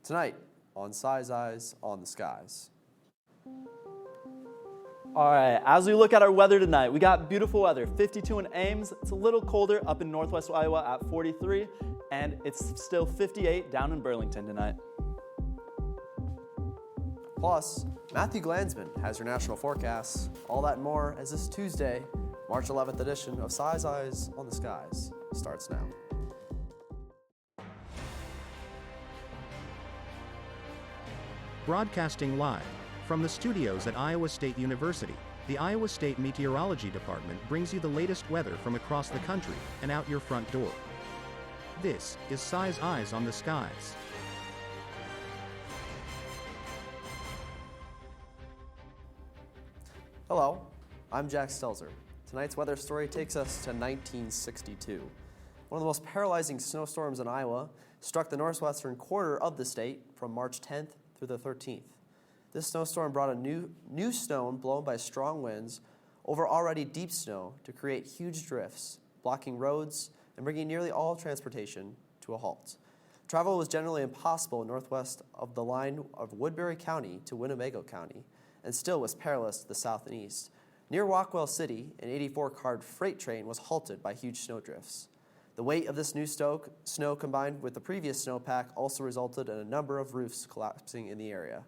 Tonight on Size Eyes on the Skies. All right, as we look at our weather tonight, we got beautiful weather, 52 in Ames. It's a little colder up in northwest Iowa at 43, and it's still 58 down in Burlington tonight. Plus, Matthew Glanzmann has your national forecasts. All that and more as this Tuesday, March 11th edition of Size Eyes on the Skies starts now. Broadcasting live from the studios at Iowa State University, the Iowa State Meteorology Department brings you the latest weather from across the country and out your front door. This is Size Eyes on the Skies. Hello, I'm Jax Stelzer. Tonight's weather story takes us to 1962. One of the most paralyzing snowstorms in Iowa struck the northwestern quarter of the state from March 10th through the 13th. This snowstorm brought a new snow blown by strong winds over already deep snow to create huge drifts, blocking roads and bringing nearly all transportation to a halt. Travel was generally impossible northwest of the line of Woodbury County to Winnebago County, and still was perilous to the south and east. Near Rockwell City, an 84-car freight train was halted by huge snowdrifts. The weight of this new snow combined with the previous snowpack also resulted in a number of roofs collapsing in the area.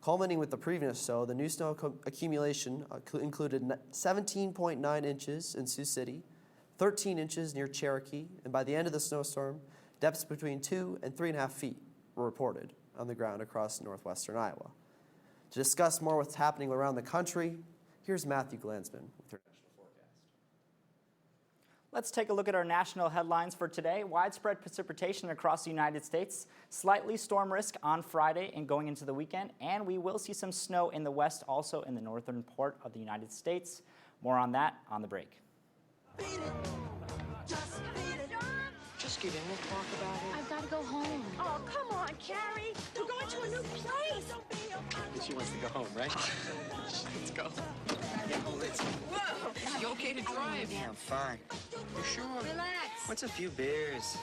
Culminating with the previous snow, the new snow accumulation included 17.9 inches in Sioux City, 13 inches near Cherokee, and by the end of the snowstorm, depths between 2 and 3.5 feet were reported on the ground across northwestern Iowa. To discuss more what's happening around the country, here's Matthew Glanzmann with her national forecast. Let's take a look at our national headlines for today. Widespread precipitation across the United States, slightly storm risk on Friday and going into the weekend, and we will see some snow in the west, also in the northern part of the United States. More on that on the break. Beat it. Just beat it. Just get in and talk about it. I've got to go home. Oh, come on, Carrie. We're going to a new place. She wants to go home, right? Let's go. Whoa! You okay to drive? Yeah, I'm fine. You sure? Relax. What's a few beers?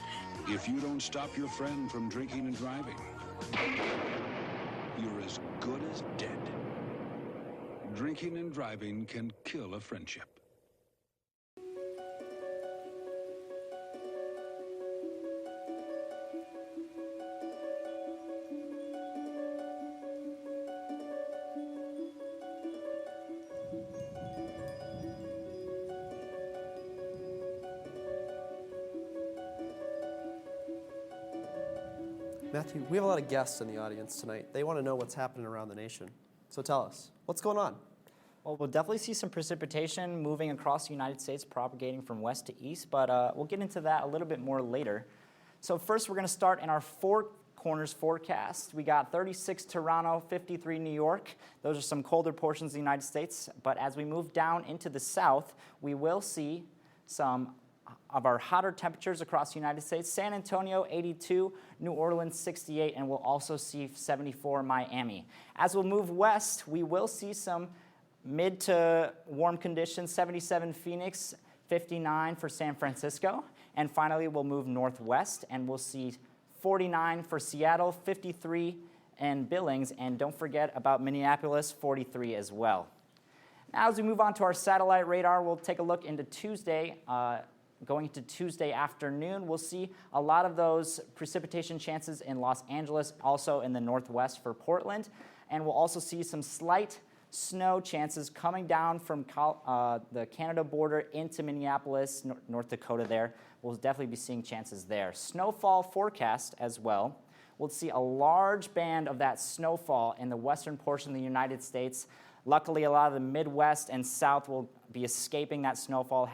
If you don't stop your friend from drinking and driving, you're as good as dead. Drinking and driving can kill a friendship. Matthew, we have a lot of guests in the audience tonight. They want to know what's happening around the nation. So tell us, what's going on? Well, we'll definitely see some precipitation moving across the United States, propagating from west to east, but we'll get into that a little bit more later. So first, we're going to start in our Four Corners forecast. We got 36 Toronto, 53 New York. Those are some colder portions of the United States, but as we move down into the south, we will see some of our hotter temperatures across the United States. San Antonio, 82, New Orleans, 68, and we'll also see 74 Miami. As we'll move west, we will see some mid to warm conditions, 77 Phoenix, 59 for San Francisco. And finally, we'll move northwest, and we'll see 49 for Seattle, 53 in Billings, and don't forget about Minneapolis, 43 as well. Now, as we move on to our satellite radar, we'll take a look into Tuesday. Going into Tuesday afternoon, we'll see a lot of those precipitation chances in Los Angeles, also in the northwest for Portland. And we'll also see some slight snow chances coming down from the Canada border into Minneapolis, North Dakota there. We'll definitely be seeing chances there. Snowfall forecast as well. We'll see a large band of that snowfall in the western portion of the United States. Luckily, a lot of the Midwest and South will be escaping that snowfall,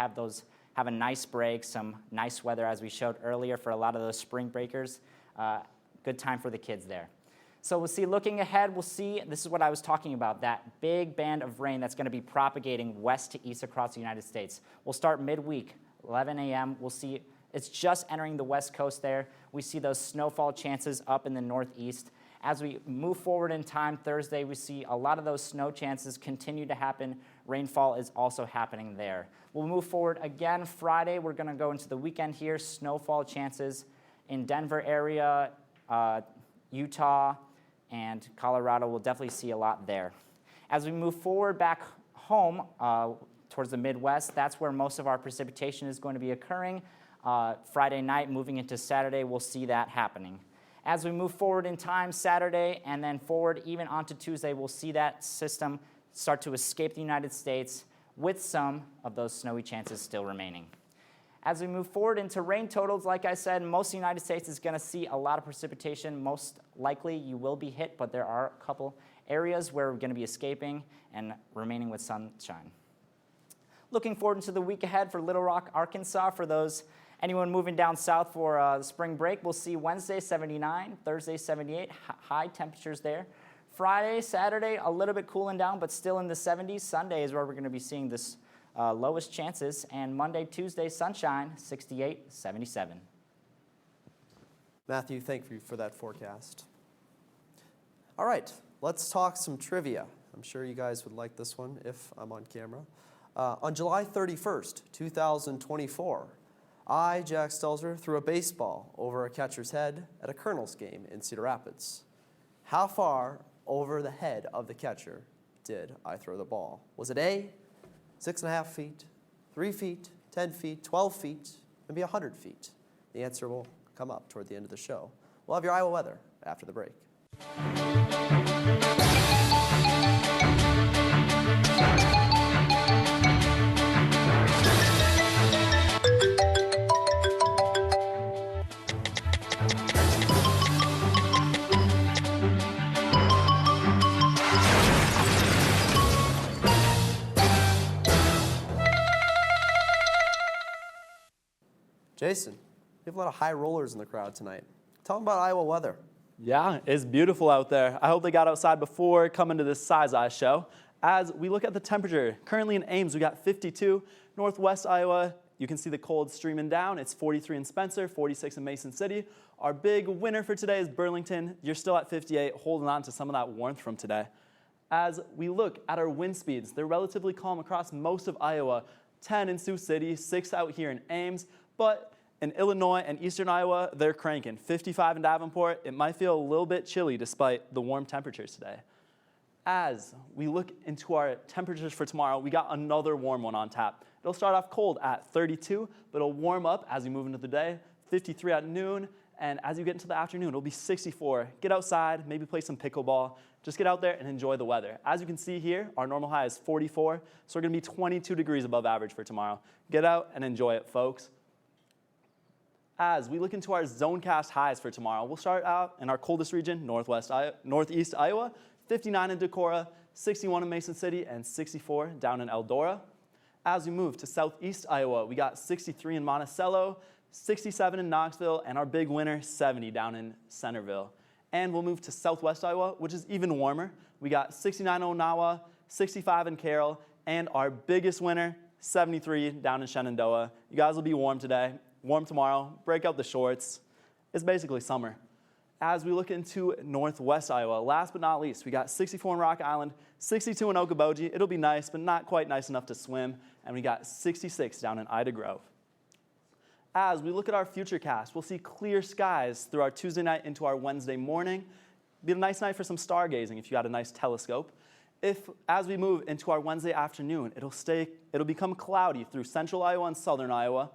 have a nice break, some nice weather as we showed earlier for a lot of those spring breakers. Good time for the kids there. So we'll see, looking ahead, we'll see, this is what I was talking about, that big band of rain that's going to be propagating west to east across the United States. We'll start midweek, 11 a.m. We'll see it's just entering the west coast there. We see those snowfall chances up in the northeast. As we move forward in time, Thursday, we see a lot of those snow chances continue to happen. Rainfall is also happening there. We'll move forward again Friday. We're going to go into the weekend here. Snowfall chances in Denver area, Utah, and Colorado. We'll definitely see a lot there. As we move forward back home towards the Midwest, that's where most of our precipitation is going to be occurring. Friday night, moving into Saturday, we'll see that happening. As we move forward in time, Saturday and then forward even onto Tuesday, we'll see that system start to escape the United States with some of those snowy chances still remaining. As we move forward into rain totals, like I said, most of the United States is going to see a lot of precipitation. Most likely you will be hit, but there are a couple areas where we're going to be escaping and remaining with sunshine. Looking forward into the week ahead for Little Rock, Arkansas. For anyone moving down south for the spring break, we'll see Wednesday 79, Thursday 78, high temperatures there. Friday, Saturday, a little bit cooling down, but still in the 70s. Sunday is where we're going to be seeing this lowest chances. And Monday, Tuesday, sunshine, 68, 77. Matthew, thank you for that forecast. All right, let's talk some trivia. I'm sure you guys would like this one if I'm on camera. On July 31st, 2024, I, Jax Stelzer, threw a baseball over a catcher's head at a Colonel's game in Cedar Rapids. How far over the head of the catcher did I throw the ball? Was it A, 6.5 feet, 3 feet, 10 feet, 12 feet, maybe 100 feet? The answer will come up toward the end of the show. We'll have your Iowa weather after the break. Jason, we have a lot of high rollers in the crowd tonight. Tell them about Iowa weather. Yeah, it's beautiful out there. I hope they got outside before coming to this Size Eye show. As we look at the temperature, currently in Ames, we got 52. Northwest Iowa, you can see the cold streaming down. It's 43 in Spencer, 46 in Mason City. Our big winner for today is Burlington. You're still at 58, holding on to some of that warmth from today. As we look at our wind speeds, they're relatively calm across most of Iowa. 10 in Sioux City, 6 out here in Ames. But in Illinois and eastern Iowa, they're cranking. 55 in Davenport. It might feel a little bit chilly despite the warm temperatures today. As we look into our temperatures for tomorrow, we got another warm one on tap. It'll start off cold at 32, but it'll warm up as we move into the day. 53 at noon, and as you get into the afternoon, it'll be 64. Get outside, maybe play some pickleball. Just get out there and enjoy the weather. As you can see here, our normal high is 44, so we're going to be 22 degrees above average for tomorrow. Get out and enjoy it, folks. As we look into our zonecast highs for tomorrow, we'll start out in our coldest region, northeast Iowa, 59 in Decorah, 61 in Mason City, and 64 down in Eldora. As we move to southeast Iowa, we got 63 in Monticello, 67 in Knoxville, and our big winner, 70 down in Centerville. And we'll move to southwest Iowa, which is even warmer. We got 69 in Onawa, 65 in Carroll, and our biggest winner, 73 down in Shenandoah. You guys will be warm today. Warm tomorrow, break out the shorts. It's basically summer. As we look into northwest Iowa, last but not least, we got 64 in Rock Island, 62 in Okoboji. It'll be nice, but not quite nice enough to swim. And we got 66 down in Ida Grove. As we look at our future cast, we'll see clear skies through our Tuesday night into our Wednesday morning. Be a nice night for some stargazing if you got a nice telescope. As we move into our Wednesday afternoon, it'll become cloudy through central Iowa and southern Iowa.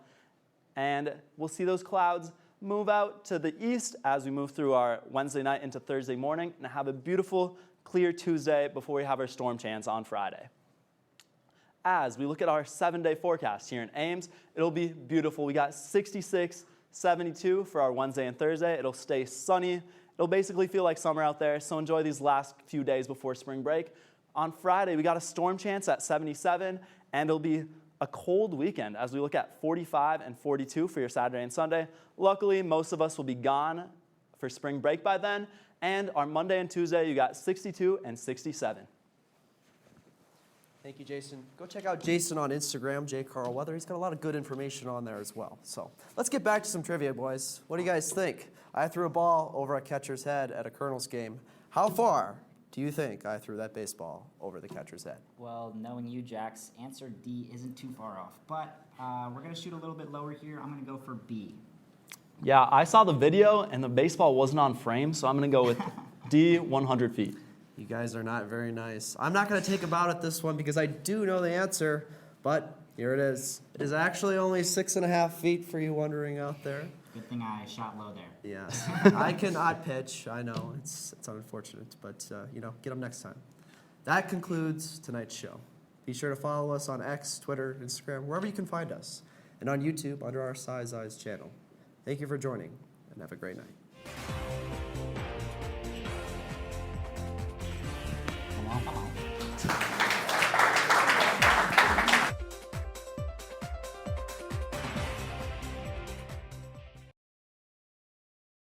And we'll see those clouds move out to the east as we move through our Wednesday night into Thursday morning and have a beautiful, clear Tuesday before we have our storm chance on Friday. As we look at our 7-day forecast here in Ames, it'll be beautiful. We got 66, 72 for our Wednesday and Thursday. It'll stay sunny. It'll basically feel like summer out there, so enjoy these last few days before spring break. On Friday, we got a storm chance at 77, and it'll be a cold weekend as we look at 45 and 42 for your Saturday and Sunday. Luckily, most of us will be gone for spring break by then. And our Monday and Tuesday, you got 62 and 67. Thank you, Jason. Go check out Jason on Instagram, jcarlweather. He's got a lot of good information on there as well. So let's get back to some trivia, boys. What do you guys think? I threw a ball over a catcher's head at a Colonel's game. How far do you think I threw that baseball over the catcher's head? Well, knowing you, Jax, answer D isn't too far off. But we're going to shoot a little bit lower here. I'm going to go for B. Yeah, I saw the video, and the baseball wasn't on frame, so I'm going to go with D, 100 feet. You guys are not very nice. I'm not going to take a bout at this one because I do know the answer, but here it is. It is actually only 6.5 feet for you wondering out there. Good thing I shot low there. Yes, I cannot pitch. I know it's unfortunate, but get them next time. That concludes tonight's show. Be sure to follow us on X, Twitter, Instagram, wherever you can find us, and on YouTube under our Size Eyes channel. Thank you for joining, and have a great night.